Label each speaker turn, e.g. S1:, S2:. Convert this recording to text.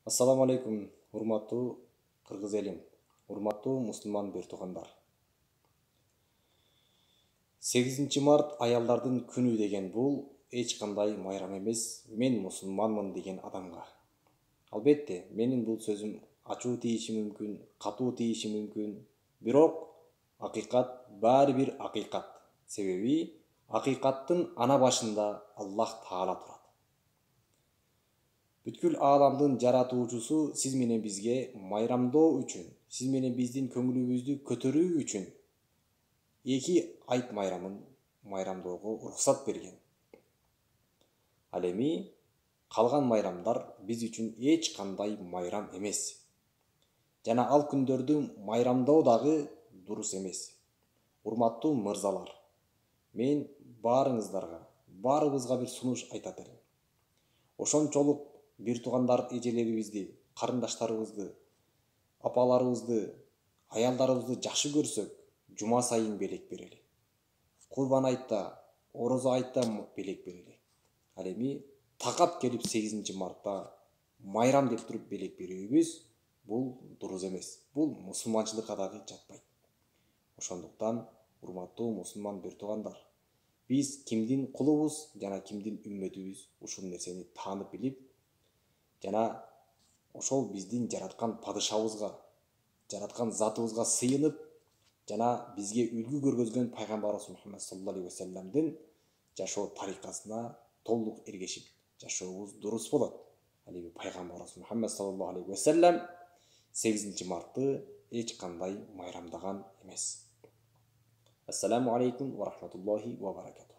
S1: Assalamu alaikum, урматтуу кыргыз элим, урматтуу мусулман бир туугандар. 8 март аялдардын күнү деген бул эч кандай майрам эмес, мен мусулманмын деген адамга. Албетте, менин бул сөзүм ачуу тийиши мүмкүн, катуу тийиши мүмкүн, бирок акыйкат баары бир акыйкат. Себеби акыйкаттын ана башында Аллах Таала турат. Бүткүл ааламдын жаратуучусу сиз менен бизге майрамдоо үчүн, сиз менен биздин көңүлүбүздү көтөрүү үчүн 2 айт майрамын майрамдоого уруксат берген. Ал эми калган майрамдар биз үчүн эч кандай майрам эмес. Жана ал күндөрдү майрамдоо дагы дурус эмес. Урматтуу мырзалар, мен баарыбызга бир сунуш айтат элем. Ошончолук бир туугандар эжелерибизди, карындаштарыбызды, апаларыбызды, аялдарыбызды жакшы көрсөк, жума сайын белек берели. Курбан айтта, орозо айтта белек берели. Ал эми такап келип 8 мартта майрам деп туруп белек берүүбүз бул дурус эмес. Бул мусулманчылыкка дагы жатпайт. Ошондуктан, урматтуу мусулман бир туугандар, биз кимдин кулубуз жана кимдин үммөтүбүз ушул нерсени таанып билип, жана ошол биздин жараткан падышабызга, жараткан затыбызга сыйынып, жана бизге үлгү көргөзгөн пайгамбарыбыз Мухаммад саллаллаху алейхи вассаламдын жашоо тарикасына толук эргешип жашообуз дурус болот. Ал эми пайгамбарыбыз Мухаммад саллаллаху алейхи вассалам 8 мартты эч кандай майрамдаган эмес. Ассаламу алейкум ва рахматуллахи ва баракатух.